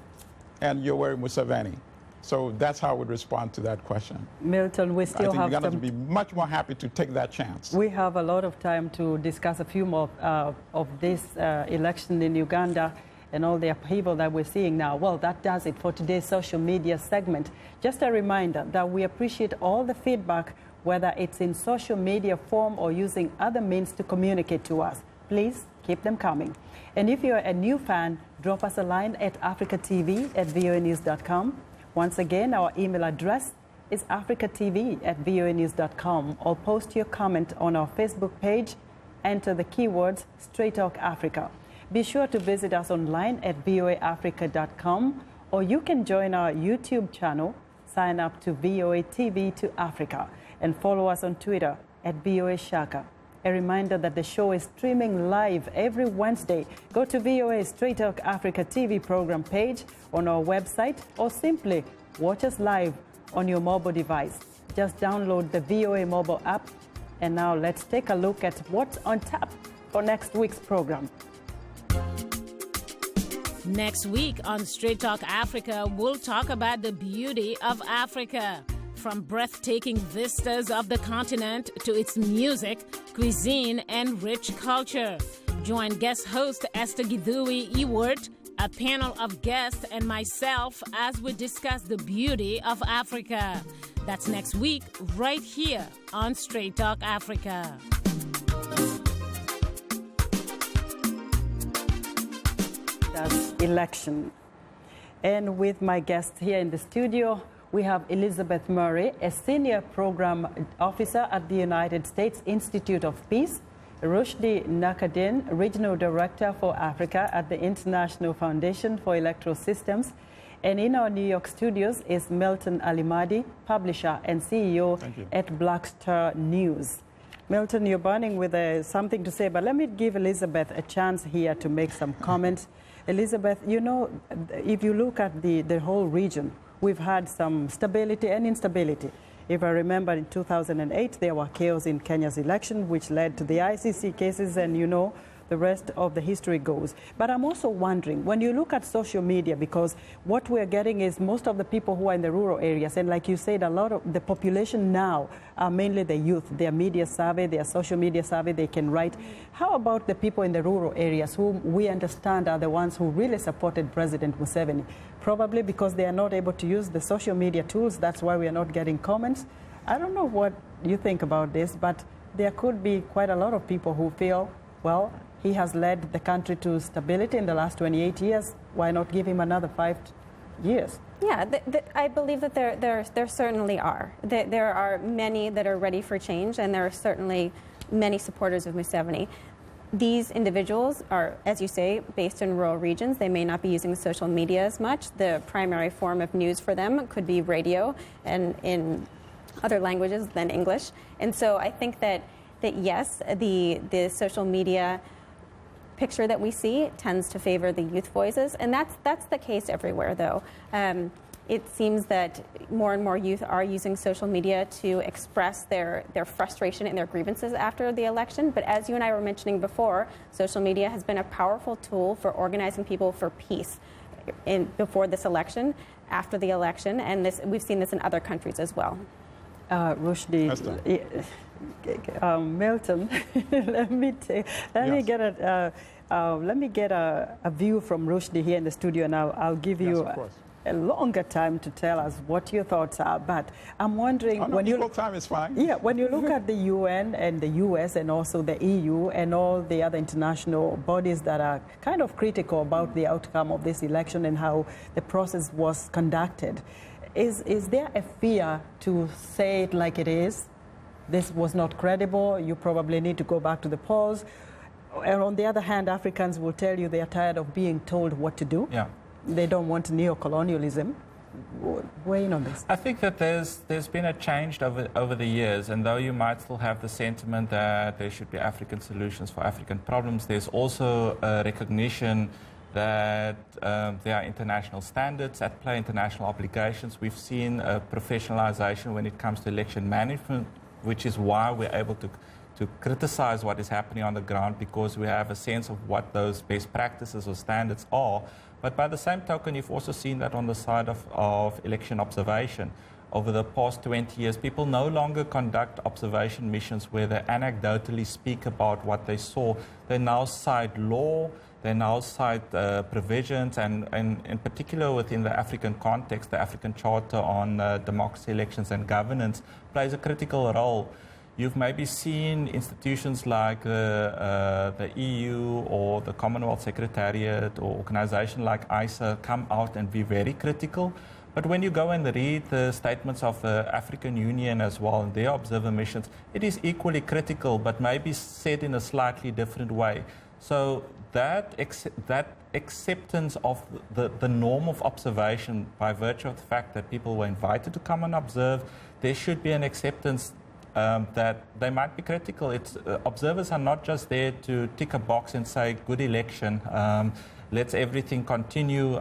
and Yoweri Museveni. So that's how I would respond to that question. Milton, we still have Ugandans would be much more happy to take that chance. We have a lot of time to discuss a few more of this election in Uganda and all the upheaval that we're seeing now. Well, that does it for today's social media segment. Just a reminder that we appreciate all the feedback, whether it's in social media form or using other means to communicate to us. Please keep them coming. And if you're a new fan, drop us a line at africatv@voanews.com. Once again, our email address is africatv@voanews.com, or post your comment on our Facebook page. Enter the keywords Straight Talk Africa. Be sure to visit us online at voaafrica.com, or you can join our YouTube channel, sign up to VOA TV to Africa, and follow us on Twitter at VOA Shaka. A reminder that the show is streaming live every Wednesday. Go to VOA Straight Talk Africa TV program page on our website, or simply watch us live on your mobile device. Just download the VOA mobile app And now let's take a look at what's on tap for next week's program. Next week on Straight Talk Africa, we'll talk about the beauty of Africa. From breathtaking vistas of the continent to its music, cuisine, and rich culture. Join guest host Esther Gidhui Ewart, a panel of guests, and myself as we discuss the beauty of Africa. That's next week, right here on Straight Talk Africa. That's election. And with my guests here in the studio, we have Elizabeth Murray, a senior program officer at the United States Institute of Peace, Rushdie Nakadin, regional director for Africa at the International Foundation for Electoral Systems. And in our New York studios is Milton Alimadi, publisher and CEO at Black Star News. Milton, you're burning with something to say, but let me give Elizabeth a chance here to make some comments. Elizabeth, you know, if you look at the whole region, we've had some stability and instability. If I remember, in 2008, there were chaos in Kenya's election, which led to the ICC cases, and you know, the rest of the history goes. But I'm also wondering, when you look at social media, because what we're getting is most of the people who are in the rural areas, and like you said, a lot of the population now are mainly the youth. Their media savvy, their social media savvy, they can write. How about the people in the rural areas whom we understand are the ones who really supported President Museveni? Probably because they are not able to use the social media tools, that's why we are not getting comments. I don't know what you think about this, but there could be quite a lot of people who feel, well, he has led the country to stability in the last 28 years. Why not give him another 5 years? Yeah, I believe that there certainly are. There are many that are ready for change, and there are certainly many supporters of Museveni. These individuals are, as you say, based in rural regions. They may not be using social media as much. The primary form of news for them could be radio and in other languages than English. And so I think that yes, the social media picture that we see tends to favor the youth voices, and that's the case everywhere, though. It seems that more and more youth are using social media to express their frustration and their grievances after the election. But as you and I were mentioning before, social media has been a powerful tool for organizing people for peace before this election, after the election, and we've seen this in other countries as well. Rushdie, Milton, let me get a view from Rushdie here in the studio, and I'll give you a longer time to tell us what your thoughts are. But I'm wondering, time is fine. Yeah, when you look at the UN and the US and also the EU and all the other international bodies that are kind of critical about the outcome of this election and how the process was conducted, is there a fear to say it like it is? This was not credible, you probably need to go back to the polls. And on the other hand, Africans will tell you they are tired of being told what to do. Yeah. They don't want neocolonialism. Weigh in on this. I think that there's been a change over the years, and though you might still have the sentiment that there should be African solutions for African problems, there's also a recognition that there are international standards at play, international obligations. We've seen a professionalization when it comes to election management, which is why we're able to criticize what is happening on the ground, because we have a sense of what those best practices or standards are. But by the same token, you've also seen that on the side of election observation. Over the past 20 years, people no longer conduct observation missions where they anecdotally speak about what they saw. They now cite law, they now cite provisions, and in particular within the African context, the African Charter on Democracy, Elections and Governance plays a critical role. You've maybe seen institutions like the EU or the Commonwealth Secretariat or organization like ISA come out and be very critical. But when you go and read the statements of the African Union as well and their observer missions, it is equally critical, but maybe said in a slightly different way. So that acceptance of the norm of observation by virtue of the fact that people were invited to come and observe, there should be an acceptance that they might be critical. Observers are not just there to tick a box and say good election. lets everything continue.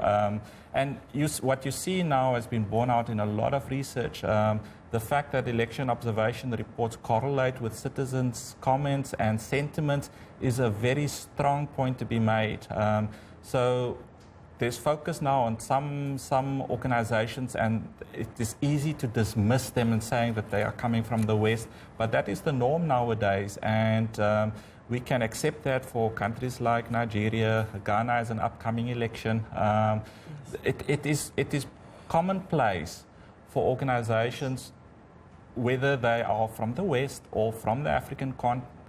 And what you see now has been borne out in a lot of research. The fact that election observation reports correlate with citizens' comments and sentiments is a very strong point to be made. So there's focus now on some organizations, and it is easy to dismiss them and saying that they are coming from the West, but that is the norm nowadays, and we can accept that for countries like Nigeria. Ghana has an upcoming election. It is commonplace for organizations, whether they are from the West or from the African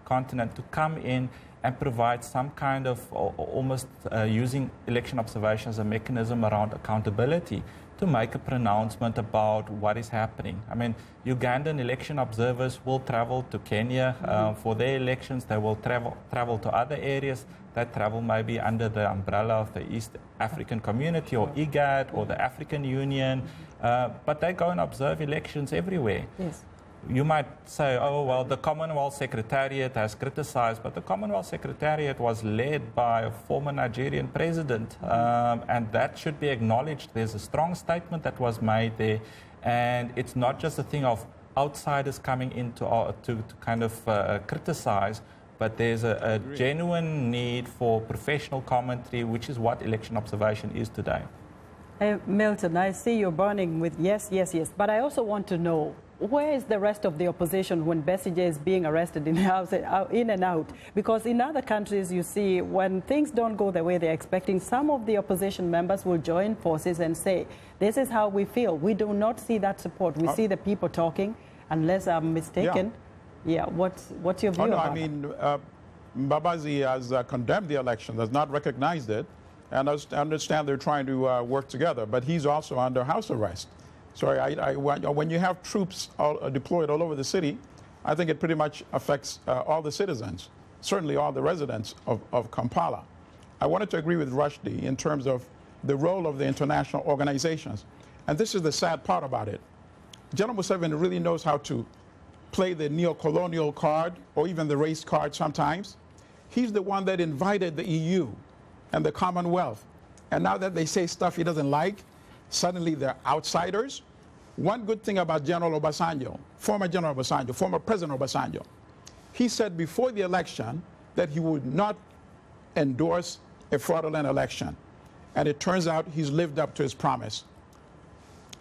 continent, to come in and provide some kind of almost using election observation as a mechanism around accountability to make a pronouncement about what is happening. I mean, Ugandan election observers will travel to Kenya for their elections. They will travel to other areas. That travel may be under the umbrella of the East African Community or IGAD or the African Union, but they go and observe elections everywhere. Yes. You might say, oh, well, the Commonwealth Secretariat has criticized, but the Commonwealth Secretariat was led by a former Nigerian president, and that should be acknowledged. There's a strong statement that was made there, and it's not just a thing of outsiders coming in to kind of criticize, but there's a genuine need for professional commentary, which is what election observation is today. Milton, I see you're burning with yes, yes, yes, but I also want to know, where is the rest of the opposition when Besigye is being arrested in and out? Because in other countries, you see, when things don't go the way they're expecting, some of the opposition members will join forces and say, this is how we feel. We do not see that support. We see the people talking, unless I'm mistaken. Yeah, what's your view about that? I mean, Mbabazi has condemned the election, has not recognized it, and I understand they're trying to work together, but he's also under house arrest. So when you have troops deployed all over the city, I think it pretty much affects all the citizens, certainly all the residents of Kampala. I wanted to agree with Rushdie in terms of the role of the international organizations. And this is the sad part about it. General Museveni really knows how to play the neo-colonial card or even the race card sometimes. He's the one that invited the EU and the Commonwealth. And now that they say stuff he doesn't like, suddenly they're outsiders. One good thing about General Obasanjo, former General Obasanjo, former President Obasanjo, he said before the election that he would not endorse a fraudulent election. And it turns out he's lived up to his promise.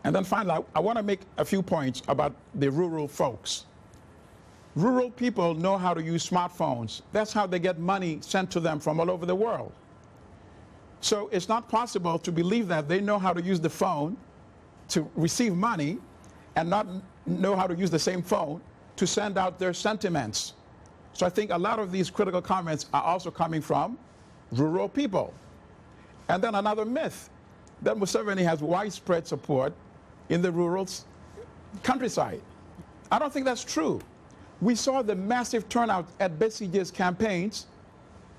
And then finally, I want to make a few points about the rural folks. Rural people know how to use smartphones. That's how they get money sent to them from all over the world. So it's not possible to believe that they know how to use the phone to receive money and not know how to use the same phone to send out their sentiments. So I think a lot of these critical comments are also coming from rural people. And then another myth, that Museveni has widespread support in the rural countryside. I don't think that's true. We saw the massive turnout at Besigye's campaigns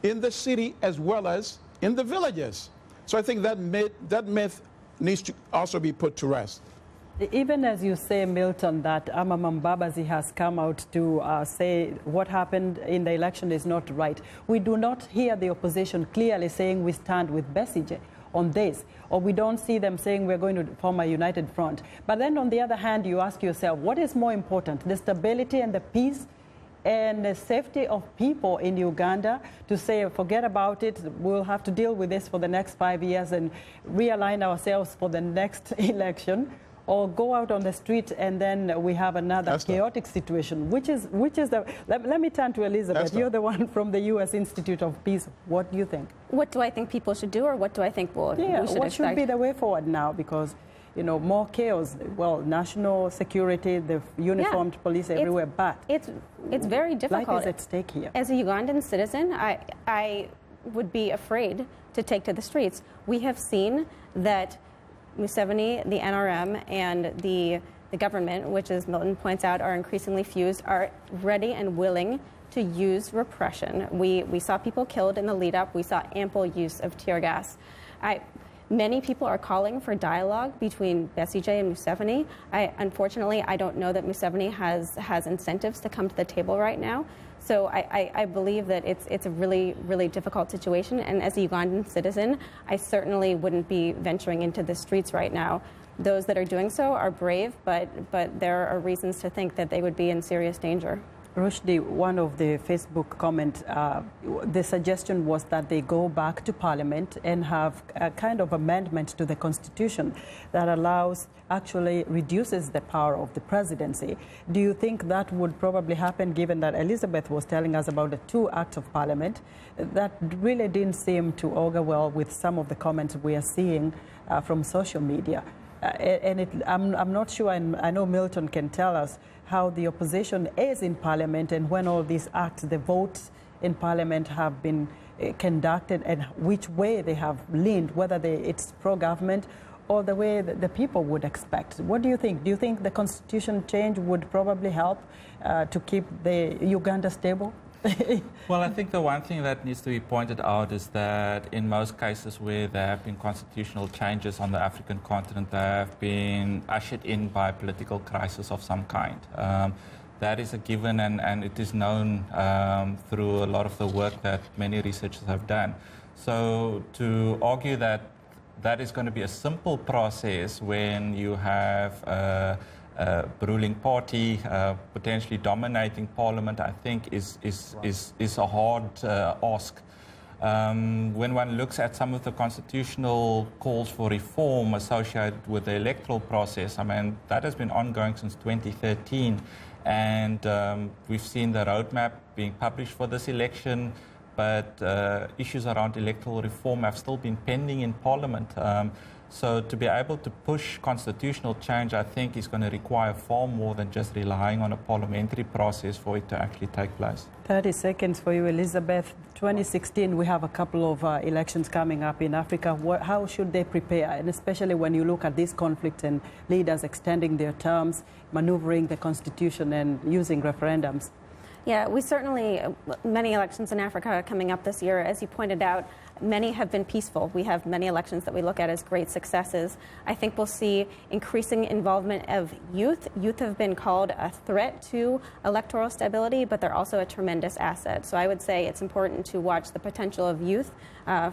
in the city as well as in the villages. So I think that myth needs to also be put to rest. Even as you say, Milton, that Amama Mbabazi has come out to say what happened in the election is not right, we do not hear the opposition clearly saying we stand with Besigye on this, or we don't see them saying we're going to form a united front. But then on the other hand, you ask yourself, what is more important, the stability and the peace and the safety of people in Uganda, to say, forget about it, we'll have to deal with this for the next 5 years and realign ourselves for the next election, or go out on the street and then we have another chaotic situation? Which is the... Let me turn to Elizabeth. You're the one from the U.S. Institute of Peace. What do you think? What do I think people should do, or what do I think we should expect? What should be the way forward now? Because, you know, more chaos, well, national security, the uniformed police everywhere, but... It's very difficult. Life is at stake here. As a Ugandan citizen, I would be afraid to take to the streets. We have seen that Museveni, the NRM, and the government, which, as Milton points out, are increasingly fused, are ready and willing to use repression. We saw people killed in the lead-up. We saw ample use of tear gas. Many people are calling for dialogue between Besigye and Museveni. Unfortunately, I don't know that Museveni has incentives to come to the table right now. So I believe that it's a really, really difficult situation. And as a Ugandan citizen, I certainly wouldn't be venturing into the streets right now. Those that are doing so are brave, but there are reasons to think that they would be in serious danger. Rushdie, one of the Facebook comments, the suggestion was that they go back to Parliament and have a kind of amendment to the Constitution that actually reduces the power of the presidency. Do you think that would probably happen, given that Elizabeth was telling us about the 2 acts of Parliament? That really didn't seem to augur well with some of the comments we are seeing from social media. I'm not sure, and I know Milton can tell us how the opposition is in Parliament and when all these acts, the votes in Parliament have been conducted and which way they have leaned, whether it's pro-government or the way the people would expect. What do you think? Do you think the constitution change would probably help to keep the Uganda stable? Well, I think the one thing that needs to be pointed out is that in most cases where there have been constitutional changes on the African continent, they have been ushered in by political crisis of some kind. That is a given, and it is known through a lot of the work that many researchers have done. So to argue that that is going to be a simple process when you have a ruling party potentially dominating parliament, I think is a hard ask. When one looks at some of the constitutional calls for reform associated with the electoral process, I mean, that has been ongoing since 2013, and we've seen the roadmap being published for this election, but issues around electoral reform have still been pending in Parliament. So to be able to push constitutional change, I think, is going to require far more than just relying on a parliamentary process for it to actually take place. 30 seconds for you, Elizabeth. 2016, we have a couple of elections coming up in Africa. How should they prepare? And especially when you look at this conflict and leaders extending their terms, maneuvering the constitution and using referendums. Yeah, we certainly, many elections in Africa coming up this year, as you pointed out, many have been peaceful. We have many elections that we look at as great successes. I think we'll see increasing involvement of youth. Youth have been called a threat to electoral stability, but they're also a tremendous asset. So I would say it's important to watch the potential of youth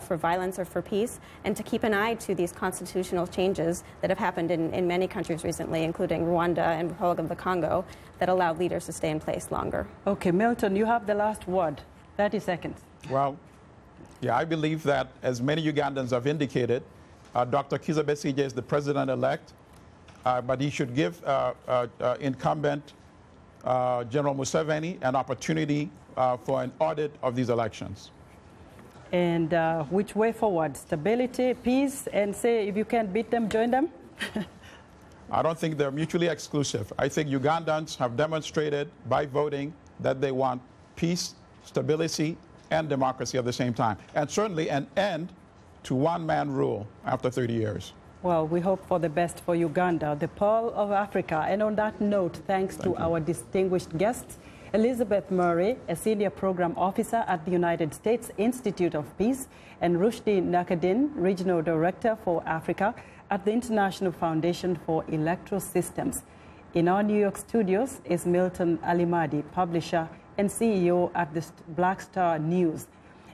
for violence or for peace, and to keep an eye to these constitutional changes that have happened in many countries recently, including Rwanda and Republic of the Congo, that allow leaders to stay in place longer. Okay, Milton, you have the last word. 30 seconds. Well, yeah, I believe that, as many Ugandans have indicated, Dr. Kizza Besigye is the president-elect, but he should give incumbent General Museveni an opportunity for an audit of these elections. And which way forward? Stability, peace, and say if you can't beat them, join them? I don't think they're mutually exclusive. I think Ugandans have demonstrated by voting that they want peace, stability, and democracy at the same time, and certainly an end to one-man rule after 30 years. Well, we hope for the best for Uganda, the pearl of Africa. And on that note, thanks to our distinguished guests, Elizabeth Murray, a senior program officer at the United States Institute of Peace, and Rushdie Nakadin, regional director for Africa at the International Foundation for Electoral Systems. In our New York studios is Milton Alimadi, publisher and CEO at the Black Star News.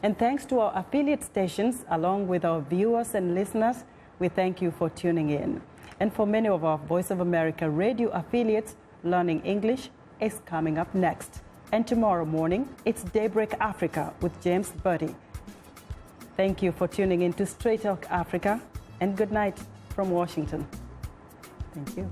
And thanks to our affiliate stations, along with our viewers and listeners, we thank you for tuning in. And for many of our Voice of America radio affiliates, Learning English is coming up next. And tomorrow morning, it's Daybreak Africa with James Buddy. Thank you for tuning in to Straight Talk Africa, and good night from Washington. Thank you.